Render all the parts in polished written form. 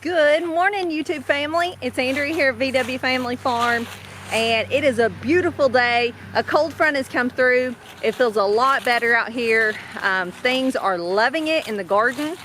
Good morning, YouTube family. It's Andrea here at VW Family Farm, and it is a beautiful day. A cold front has come through. It feels a lot better out here. Things are loving it in the garden,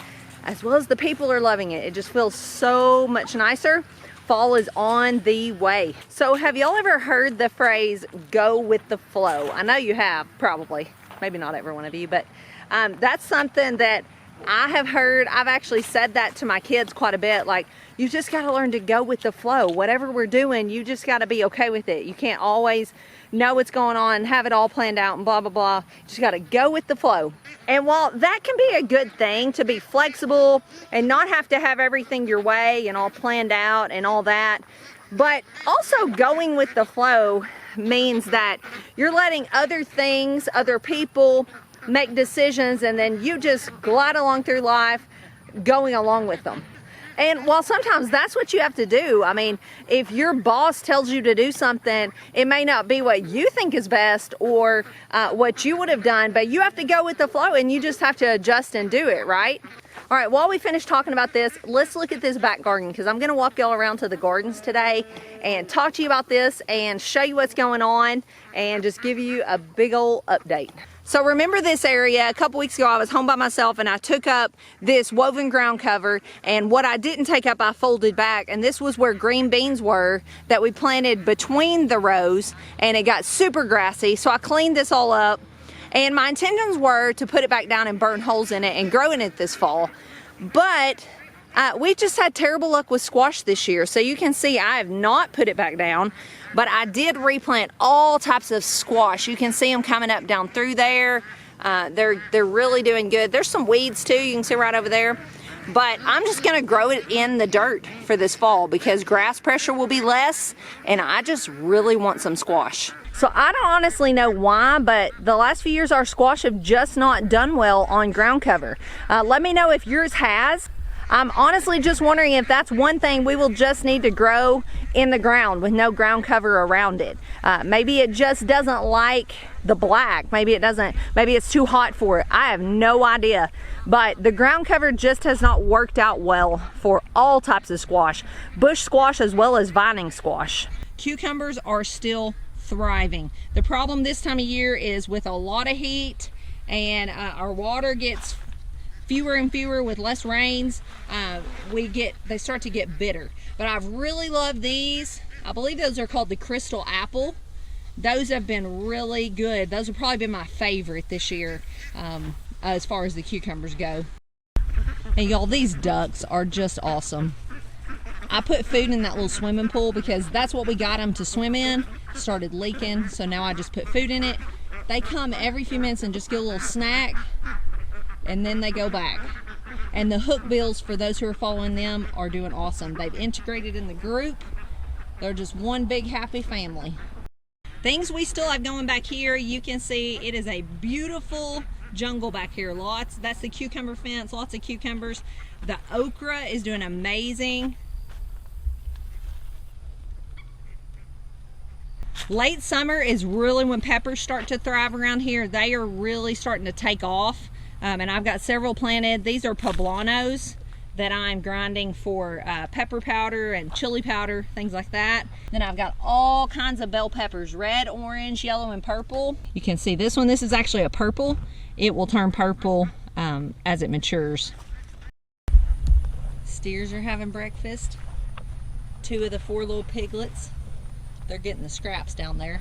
as well as the people are loving it. It just feels so much nicer. Fall is on the way. So have y'all ever heard the phrase, go with the flow? I know you have, probably. Maybe not every one of you, but that's something that I have heard. I've actually said that to my kids quite a bit. Like, you just got to learn to go with the flow. Whatever we're doing, you just got to be okay with it. You can't always know what's going on, have it all planned out and blah, blah, blah. You just got to go with the flow. And while that can be a good thing, to be flexible and not have to have everything your way and all planned out and all that, but also going with the flow means that you're letting other things, other people make decisions, and then you just glide along through life going along with them. And while sometimes that's what you have to do, I mean, if your boss tells you to do something, it may not be what you think is best or what you would have done, but you have to go with the flow and you just have to adjust and do it, right? All right, while we finish talking about this, let's look at this back garden, because I'm gonna walk y'all around to the gardens today and talk to you about this and show you what's going on and just give you a big old update. So remember this area, a couple weeks ago I was home by myself and I took up this woven ground cover, and what I didn't take up I folded back, and this was where green beans were that we planted between the rows, and it got super grassy, so I cleaned this all up. And my intentions were to put it back down and burn holes in it and grow in it this fall. But we just had terrible luck with squash this year. So you can see I have not put it back down, but I did replant all types of squash. You can see them coming up down through there. They're really doing good. There's some weeds too, you can see right over there. But I'm just gonna grow it in the dirt for this fall because grass pressure will be less, and I just really want some squash. So I don't honestly know why, but the last few years our squash have just not done well on ground cover. Let me know if yours has. I'm honestly just wondering if that's one thing we will just need to grow in the ground with no ground cover around it. Maybe it just doesn't like the black. Maybe it's too hot for it. I have no idea. But the ground cover just has not worked out well for all types of squash. Bush squash as well as vining squash. Cucumbers are still thriving. The problem this time of year is with a lot of heat and our water gets fewer and fewer with less rains, they start to get bitter. But I've really loved these. I believe those are called the Crystal Apple. Those have been really good. Those have probably been my favorite this year as far as the cucumbers go. And y'all, these ducks are just awesome. I put food in that little swimming pool because that's what we got them to swim in. Started leaking, so now I just put food in it. They come every few minutes and just get a little snack, and then they go back. And the hook bills, for those who are following them, are doing awesome. They've integrated in the group. They're just one big happy family. Things we still have going back here, you can see it is a beautiful jungle back here. That's the cucumber fence, lots of cucumbers. The okra is doing amazing. Late summer is really when peppers start to thrive around here. They are really starting to take off. And I've got several planted. These are poblanos that I'm grinding for pepper powder and chili powder, things like that. Then I've got all kinds of bell peppers, red, orange, yellow, and purple. You can see this one. This is actually a purple. It will turn purple as it matures. Steers are having breakfast. 2 of the 4 little piglets. They're getting the scraps down there.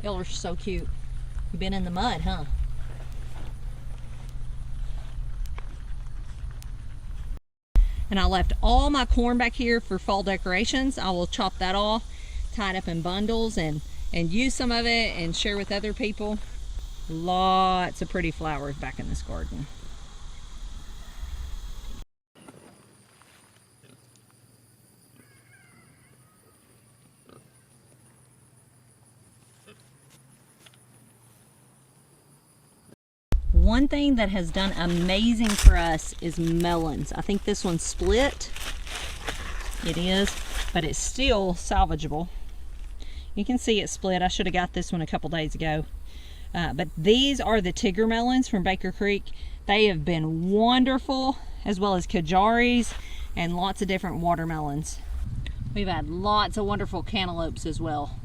Y'all are so cute. You've been in the mud, huh? And I left all my corn back here for fall decorations. I will chop that off, tie it up in bundles, and use some of it and share with other people. Lots of pretty flowers back in this garden. One thing that has done amazing for us is melons. I think this one's split. It is, but it's still salvageable. You can see it split. I should have got this one a couple days ago. But these are the Tigger melons from Baker Creek. They have been wonderful, as well as Kajaris. and lots of different watermelons. We've had lots of wonderful cantaloupes as well.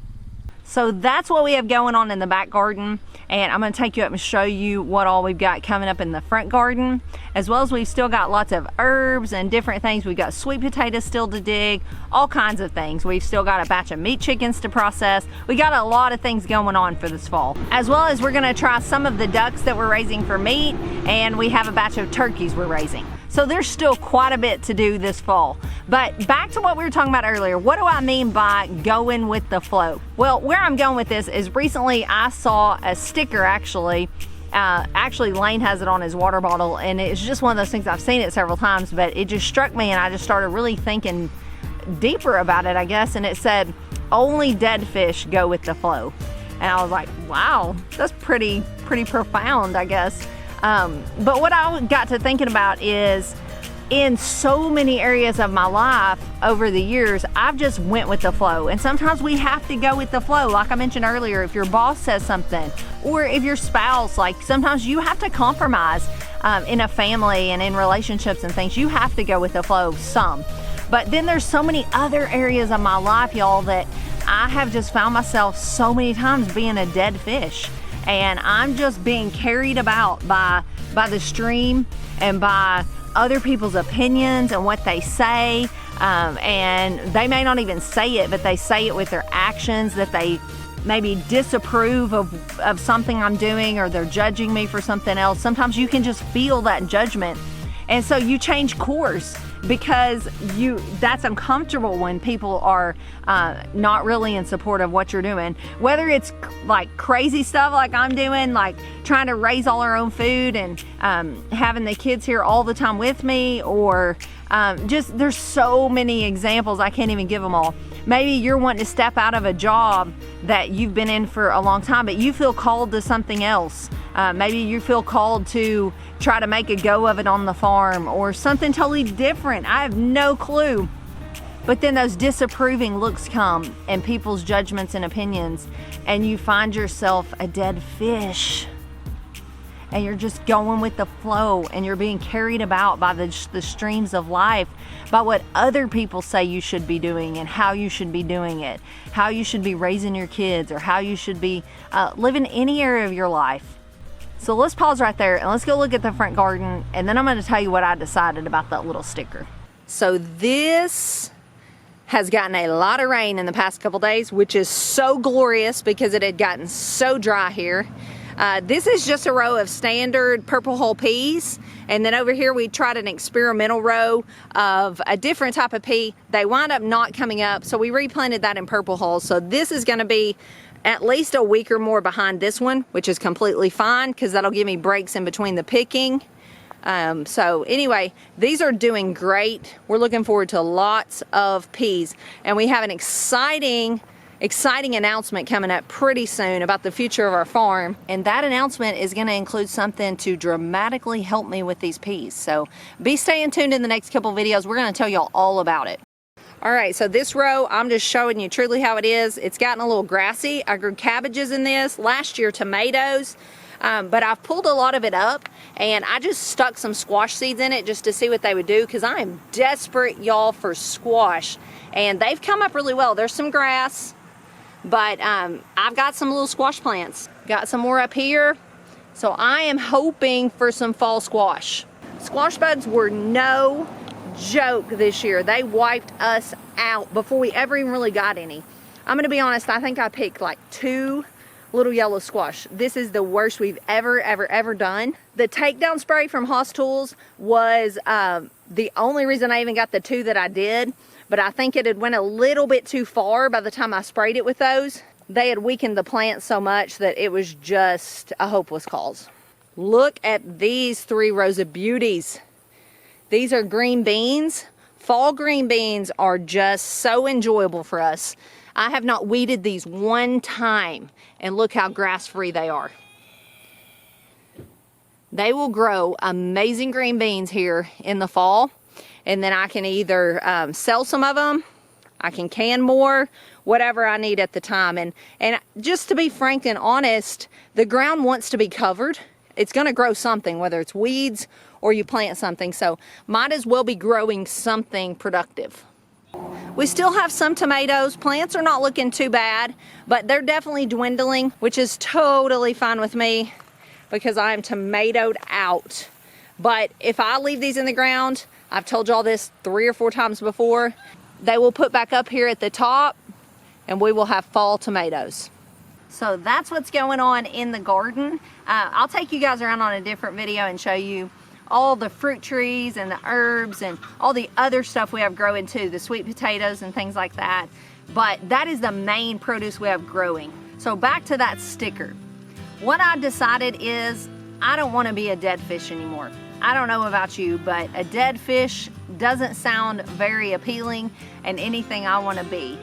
So that's what we have going on in the back garden, and I'm going to take you up and show you what all we've got coming up in the front garden, as well as we've still got lots of herbs and different things. We've got sweet potatoes still to dig, all kinds of things. We've still got a batch of meat chickens to process. We got a lot of things going on for this fall, as well as we're going to try some of the ducks that we're raising for meat, and we have a batch of turkeys we're raising. So there's still quite a bit to do this fall. But back to what we were talking about earlier, what do I mean by going with the flow? Well, where I'm going with this is recently I saw a sticker actually Lane has it on his water bottle, and it's just one of those things, I've seen it several times, but it just struck me and I just started really thinking deeper about it, I guess, and it said, only dead fish go with the flow. And I was like, wow, that's pretty profound, I guess. But what I got to thinking about is, in so many areas of my life over the years, I've just went with the flow. And sometimes we have to go with the flow. Like I mentioned earlier, if your boss says something, or if your spouse, like sometimes you have to compromise in a family and in relationships and things. You have to go with the flow some. But then there's so many other areas of my life, y'all, that I have just found myself so many times being a dead fish. And I'm just being carried about by the stream and by other people's opinions and what they say, and they may not even say it, but they say it with their actions, that they maybe disapprove of something I'm doing, or they're judging me for something else. Sometimes you can just feel that judgment, and so you change course because that's uncomfortable when people are not really in support of what you're doing. Whether it's like crazy stuff like I'm doing, like trying to raise all our own food and having the kids here all the time with me, or just there's so many examples, I can't even give them all. Maybe you're wanting to step out of a job that you've been in for a long time, but you feel called to something else. Maybe you feel called to try to make a go of it on the farm, or something totally different. I have no clue. But then those disapproving looks come, and people's judgments and opinions, and you find yourself a dead fish. And you're just going with the flow, and you're being carried about by the streams of life, by what other people say you should be doing and how you should be doing it, how you should be raising your kids, or how you should be living any area of your life. So let's pause right there and let's go look at the front garden, and then I'm going to tell you what I decided about that little sticker. So this has gotten a lot of rain in the past couple days, which is so glorious because it had gotten so dry here. This is just a row of standard purple hull peas, and then over here we tried an experimental row of a different type of pea. They wound up not coming up, so we replanted that in purple hulls. So this is going to be at least a week or more behind this one, which is completely fine because that'll give me breaks in between the picking. So anyway, these are doing great. We're looking forward to lots of peas, and we have an exciting announcement coming up pretty soon about the future of our farm, and that announcement is going to include something to dramatically help me with these peas. So be staying tuned in the next couple videos. We're going to tell y'all all about it. All right, so this row, I'm just showing you truly how it is. It's gotten a little grassy. I grew cabbages in this, last year tomatoes, but I've pulled a lot of it up, and I just stuck some squash seeds in it just to see what they would do, because I am desperate, y'all, for squash, and they've come up really well. There's some grass, but I've got some little squash plants. Got some more up here, so I am hoping for some fall squash. Squash bugs were no joke this year. They wiped us out before we ever even really got any. I'm gonna be honest, I think I picked like 2 little yellow squash. This is the worst we've ever done. The takedown spray from Haas Tools was the only reason I even got the 2 that I did, but I think it had went a little bit too far by the time I sprayed it with those. They had weakened the plant so much that it was just a hopeless cause. Look at these 3 rows of beauties. These are green beans. Fall green beans are just so enjoyable for us. I have not weeded these one time, and look how grass-free they are. They will grow amazing green beans here in the fall, and then I can either sell some of them, I can can more, whatever I need at the time. And just to be frank and honest, the ground wants to be covered. It's going to grow something, whether it's weeds or you plant something. So might as well be growing something productive. We still have some tomatoes. Plants are not looking too bad, but they're definitely dwindling, which is totally fine with me because I am tomatoed out. But if I leave these in the ground, I've told y'all this 3 or 4 times before, they will put back up here at the top and we will have fall tomatoes. So that's what's going on in the garden. I'll take you guys around on a different video and show you all the fruit trees and the herbs and all the other stuff we have growing too, the sweet potatoes and things like that. But that is the main produce we have growing. So back to that sticker. What I decided is I don't want to be a dead fish anymore. I don't know about you, but a dead fish doesn't sound very appealing and anything I want to be.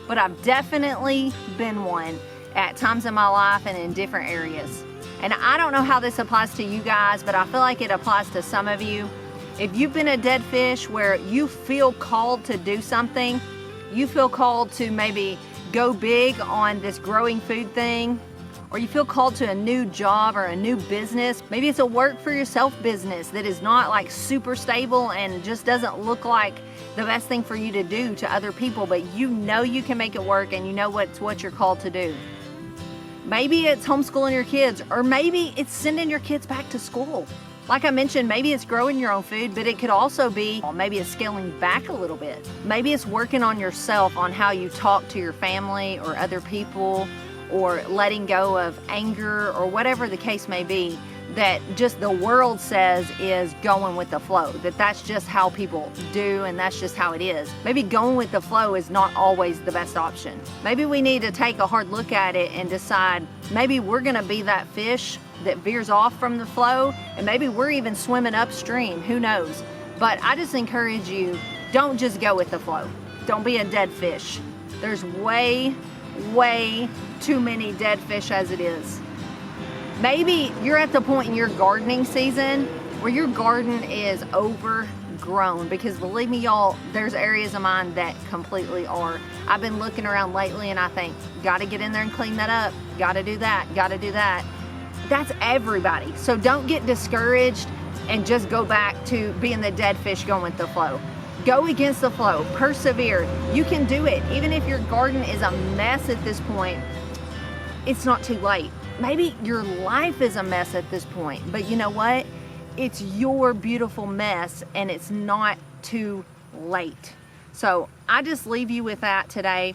But I've definitely been one at times in my life and in different areas. And I don't know how this applies to you guys, but I feel like it applies to some of you. If you've been a dead fish where you feel called to do something, you feel called to maybe go big on this growing food thing, or you feel called to a new job or a new business, maybe it's a work for yourself business that is not like super stable and just doesn't look like the best thing for you to do to other people, but you know you can make it work and you know what you're called to do. Maybe it's homeschooling your kids, or maybe it's sending your kids back to school. Like I mentioned, maybe it's growing your own food, but it could also be, maybe it's scaling back a little bit. Maybe it's working on yourself, on how you talk to your family or other people, or letting go of anger, or whatever the case may be, that just the world says is going with the flow, that's just how people do and that's just how it is. Maybe going with the flow is not always the best option. Maybe we need to take a hard look at it and decide maybe we're gonna be that fish that veers off from the flow, and maybe we're even swimming upstream, who knows. But I just encourage you, don't just go with the flow. Don't be a dead fish. There's way too many dead fish as it is. Maybe you're at the point in your gardening season where your garden is overgrown, because believe me y'all, there's areas of mine that completely are. I've been looking around lately and I think, gotta get in there and clean that up, gotta do that, gotta do that. That's everybody. So don't get discouraged and just go back to being the dead fish going with the flow. Go against the flow, persevere. You can do it. Even if your garden is a mess at this point, it's not too late. Maybe your life is a mess at this point, but you know what? It's your beautiful mess and it's not too late. So I just leave you with that today.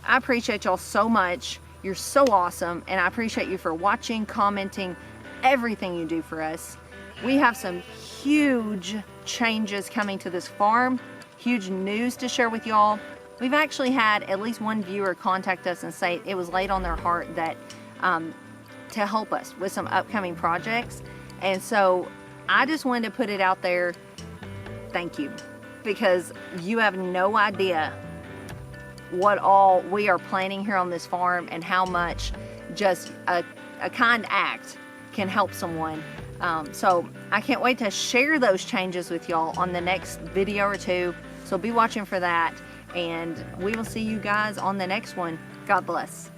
I appreciate y'all so much. You're so awesome, and I appreciate you for watching, commenting, everything you do for us. We have some huge changes coming to this farm, huge news to share with y'all. We've actually had at least one viewer contact us and say it was laid on their heart that to help us with some upcoming projects. And so I just wanted to put it out there. Thank you, because you have no idea what all we are planning here on this farm and how much just a kind act can help someone. So I can't wait to share those changes with y'all on the next video or two. So be watching for that, and we will see you guys on the next one. God bless.